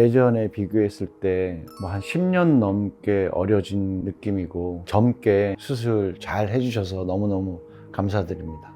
예전에 비교했을 때 뭐 한 10년 넘게 어려진 느낌이고 젊게 수술 잘 해주셔서 너무너무 감사드립니다.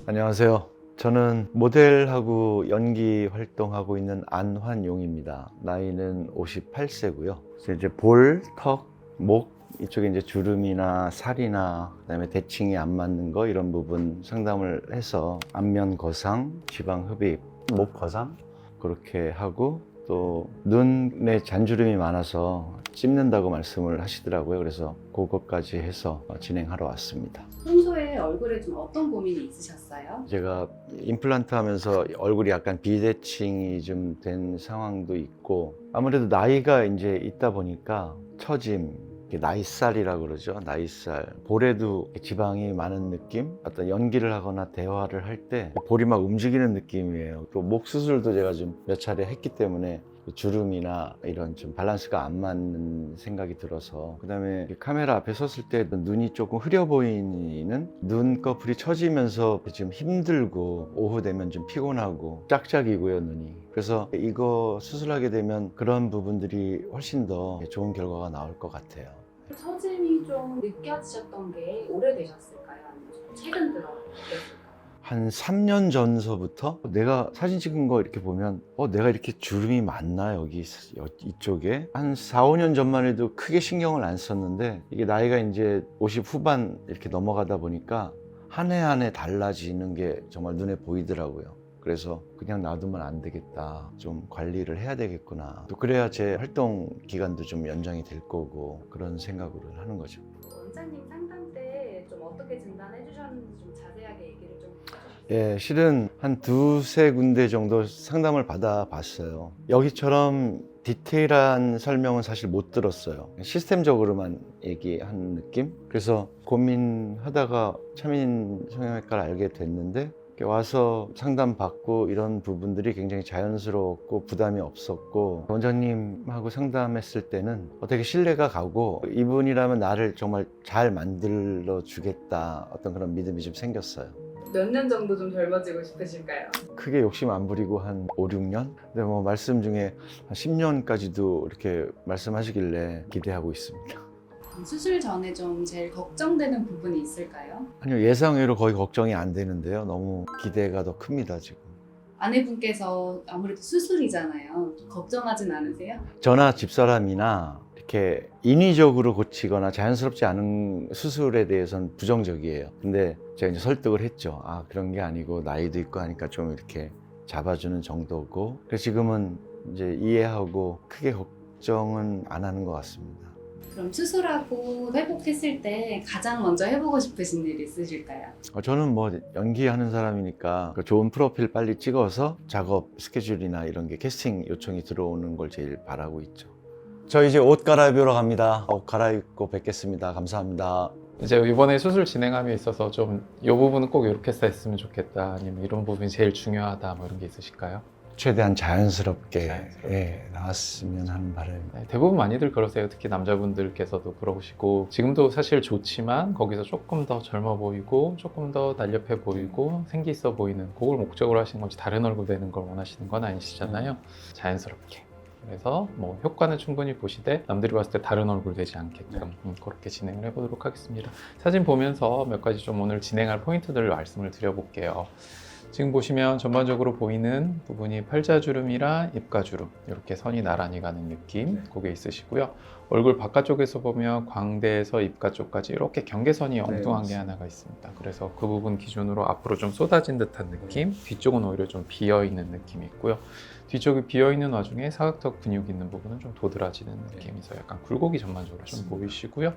안녕하세요. 저는 모델하고 연기 활동하고 있는 안환용입니다. 나이는 58세고요. 이제 볼, 턱, 목 이쪽에 이제 주름이나 살이나 그다음에 대칭이 안 맞는 거 이런 부분 상담을 해서 안면 거상, 지방 흡입, 목 거상 그렇게 하고 또 눈에 잔주름이 많아서 찝는다고 말씀을 하시더라고요. 그래서 그것까지 해서 진행하러 왔습니다. 평소에 얼굴에 좀 어떤 고민이 있으셨어요? 제가 임플란트 하면서 얼굴이 약간 비대칭이 좀 된 상황도 있고 아무래도 나이가 이제 있다 보니까 처짐, 나이살이라고 그러죠. 나이살. 볼에도 지방이 많은 느낌? 어떤 연기를 하거나 대화를 할 때 볼이 막 움직이는 느낌이에요. 또 목 수술도 제가 좀 몇 차례 했기 때문에 주름이나 이런 좀 밸런스가 안 맞는 생각이 들어서 그다음에 카메라 앞에 섰을 때 눈이 조금 흐려 보이는 눈꺼풀이 처지면서 좀 힘들고 오후 되면 좀 피곤하고 짝짝이고요 눈이. 그래서 이거 수술하게 되면 그런 부분들이 훨씬 더 좋은 결과가 나올 것 같아요. 처짐이 좀 느껴지셨던 게 오래되셨을까요? 아니면 좀 최근 들어 느꼈을까요? 한 3년 전서부터 내가 사진 찍은 거 이렇게 보면 내가 이렇게 주름이 많나 여기 이쪽에 한 4, 5년 전만 해도 크게 신경을 안 썼는데 이게 나이가 이제 50 후반 이렇게 넘어가다 보니까 한 해 한 해 달라지는 게 정말 눈에 보이더라고요. 그래서 그냥 놔두면 안 되겠다. 좀 관리를 해야 되겠구나. 또 그래야 제 활동 기간도 좀 연장이 될 거고 그런 생각으로 하는 거죠. 원장님 상담 때 좀 어떻게 진단해 주셨는지 좀 자세하게 얘기를 좀 해주세요. 예, 실은 한 두세 군데 정도 상담을 받아봤어요. 여기처럼 디테일한 설명은 사실 못 들었어요. 시스템적으로만 얘기한 느낌? 그래서 고민하다가 차민 성형외과를 알게 됐는데 이렇게 와서 상담받고 이런 부분들이 굉장히 자연스러웠고 부담이 없었고 원장님하고 상담했을 때는 되게 신뢰가 가고 이분이라면 나를 정말 잘 만들어 주겠다 어떤 그런 믿음이 좀 생겼어요. 몇 년 정도 좀 젊어지고 싶으실까요? 크게 욕심 안 부리고 한 5, 6년? 근데 뭐 말씀 중에 한 10년까지도 이렇게 말씀하시길래 기대하고 있습니다. 수술 전에 좀 제일 걱정되는 부분이 있을까요? 아니요, 예상외로 거의 걱정이 안 되는데요. 너무 기대가 더 큽니다, 지금. 아내분께서 아무래도 수술이잖아요. 걱정하진 않으세요? 저나 집사람이나 이렇게 인위적으로 고치거나 자연스럽지 않은 수술에 대해서는 부정적이에요. 근데 제가 이제 설득을 했죠. 아, 그런 게 아니고 나이도 있고 하니까 좀 이렇게 잡아주는 정도고. 그래서 지금은 이제 이해하고 크게 걱정은 안 하는 것 같습니다. 그럼 수술하고 회복했을 때 가장 먼저 해보고 싶으신 일 있으실까요? 저는 뭐 연기하는 사람이니까 그 좋은 프로필 빨리 찍어서 작업 스케줄이나 이런 게 캐스팅 요청이 들어오는 걸 제일 바라고 있죠. 저 이제 옷 갈아입으러 갑니다. 옷 갈아입고 뵙겠습니다. 감사합니다. 이제 이번에 수술 진행함에 있어서 좀 이 부분은 꼭 이렇게 했으면 좋겠다 아니면 이런 부분이 제일 중요하다 뭐 이런 게 있으실까요? 최대한 자연스럽게, 자연스럽게. 예, 나왔으면 하는 바람. 네, 대부분 많이들 그러세요. 특히 남자분들께서도 그러시고 지금도 사실 좋지만 거기서 조금 더 젊어 보이고 조금 더 날렵해 보이고 생기 있어 보이는 그걸 목적으로 하시는 거지 다른 얼굴 되는 걸 원하시는 건 아니시잖아요. 자연스럽게. 그래서 뭐 효과는 충분히 보시되 남들이 봤을 때 다른 얼굴 되지 않게끔 그렇게 진행을 해보도록 하겠습니다. 사진 보면서 몇 가지 좀 오늘 진행할 포인트들을 말씀을 드려볼게요. 지금 보시면 전반적으로 보이는 부분이 팔자주름이랑 입가주름 이렇게 선이 나란히 가는 느낌 그게 있으시고요. 얼굴 바깥쪽에서 보면 광대에서 입가 쪽까지 이렇게 경계선이 엉뚱한 게 하나가 있습니다. 그래서 그 부분 기준으로 앞으로 좀 쏟아진 듯한 느낌, 뒤쪽은 오히려 좀 비어있는 느낌이 있고요. 뒤쪽이 비어있는 와중에 사각턱 근육 있는 부분은 좀 도드라지는 느낌이서 약간 굴곡이 전반적으로 좀 보이시고요.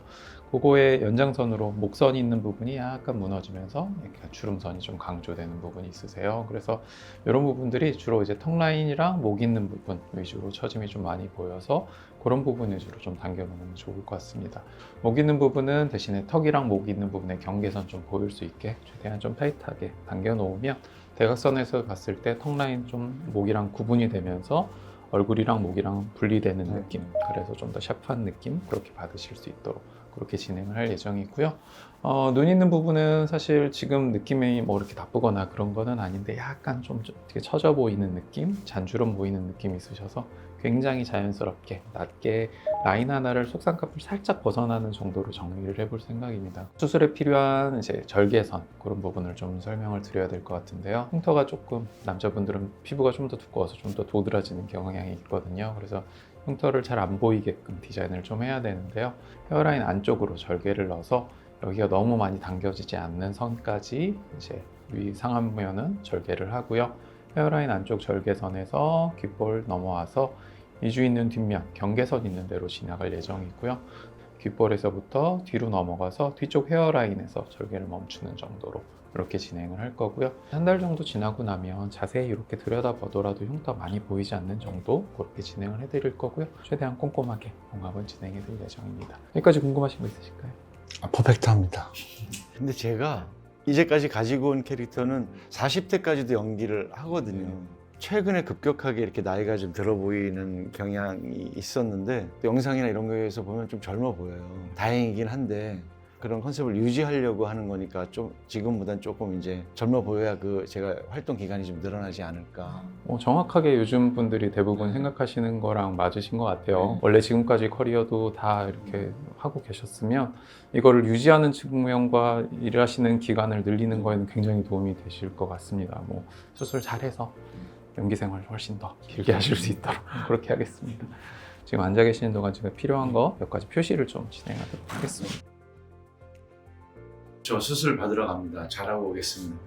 그거의 연장선으로 목선이 있는 부분이 약간 무너지면서 이렇게 주름선이 좀 강조되는 부분이 있으세요. 그래서 이런 부분들이 주로 이제 턱 라인이랑 목 있는 부분 위주로 처짐이 좀 많이 보여서 그런 부분 위주로 좀 당겨놓으면 좋을 것 같습니다. 목 있는 부분은 대신에 턱이랑 목 있는 부분의 경계선 좀 보일 수 있게 최대한 좀 타이트하게 당겨놓으면 대각선에서 봤을 때 턱 라인 좀 목이랑 구분이 되면서 얼굴이랑 목이랑 분리되는 느낌, 그래서 좀 더 샤프한 느낌 그렇게 받으실 수 있도록 그렇게 진행을 할 예정이고요. 눈 있는 부분은 사실 지금 느낌이 뭐 이렇게 나쁘거나 그런 거는 아닌데 약간 좀 되게 처져 보이는 느낌, 잔주름 보이는 느낌이 있으셔서 굉장히 자연스럽게 낮게 라인 하나를 속쌍꺼풀 살짝 벗어나는 정도로 정리를 해볼 생각입니다. 수술에 필요한 이제 절개선 그런 부분을 좀 설명을 드려야 될 것 같은데요. 흉터가 조금 남자분들은 피부가 좀 더 두꺼워서 좀 더 도드라지는 경향이 있거든요. 그래서 흉터를 잘 안 보이게끔 디자인을 좀 해야 되는데요. 헤어라인 안쪽으로 절개를 넣어서 여기가 너무 많이 당겨지지 않는 선까지 이제 위 상안면은 절개를 하고요. 헤어라인 안쪽 절개선에서 귓볼 넘어와서 이주 있는 뒷면, 경계선 있는 데로 지나갈 예정이고요. 귓볼에서부터 뒤로 넘어가서 뒤쪽 헤어라인에서 절개를 멈추는 정도로 이렇게 진행을 할 거고요. 한 달 정도 지나고 나면 자세히 이렇게 들여다보더라도 흉터 많이 보이지 않는 정도 그렇게 진행을 해드릴 거고요. 최대한 꼼꼼하게 봉합을 진행해드릴 예정입니다. 여기까지 궁금하신 거 있으실까요? 퍼펙트합니다. 근데 제가 이제까지 가지고 온 캐릭터는 40대까지도 연기를 하거든요. 최근에 급격하게 이렇게 나이가 좀 들어 보이는 경향이 있었는데 또 영상이나 이런 거에서 보면 좀 젊어 보여요. 다행이긴 한데 그런 컨셉을 유지하려고 하는 거니까 좀 지금보단 조금 이제 젊어 보여야 그 제가 활동 기간이 좀 늘어나지 않을까. 정확하게 요즘 분들이 대부분 생각하시는 거랑 맞으신 것 같아요. 원래 지금까지 커리어도 다 이렇게 하고 계셨으면 이거를 유지하는 측면과 일하시는 기간을 늘리는 거에는 굉장히 도움이 되실 것 같습니다. 뭐 수술 잘해서 연기 생활을 훨씬 더 길게 하실 수 있도록 그렇게 하겠습니다. 지금 앉아 계시는 동안 제가 필요한 거 몇 가지 표시를 좀 진행하도록 하겠습니다. 저 수술 받으러 갑니다. 잘하고 오겠습니다.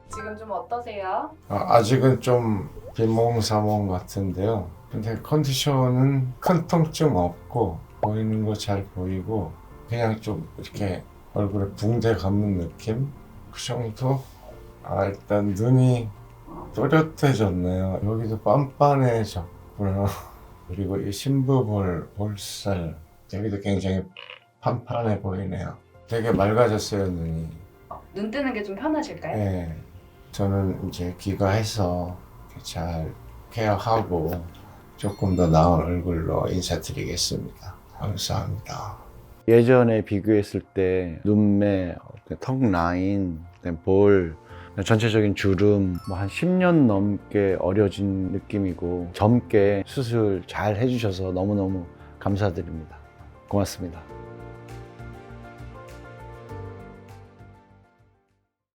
지금 좀 어떠세요? 아직은 좀 비몽사몽 같은데요. 근데 컨디션은 큰 통증 없고 보이는 거 잘 보이고 그냥 좀 이렇게 얼굴에 붕대 감는 느낌? 그 정도? 일단 눈이 또렷해졌네요. 여기도 빤빤해졌고요. 그리고 이 심부볼, 볼살 여기도 굉장히 판판해 보이네요. 되게 맑아졌어요, 눈이. 눈 뜨는 게 좀 편하실까요? 네. 저는 이제 귀가해서 잘 케어하고 조금 더 나은 얼굴로 인사드리겠습니다. 감사합니다. 예전에 비교했을 때 눈매, 턱 라인, 볼, 전체적인 주름 뭐 한 10년 넘게 어려진 느낌이고 젊게 수술 잘 해주셔서 너무너무 감사드립니다. 고맙습니다.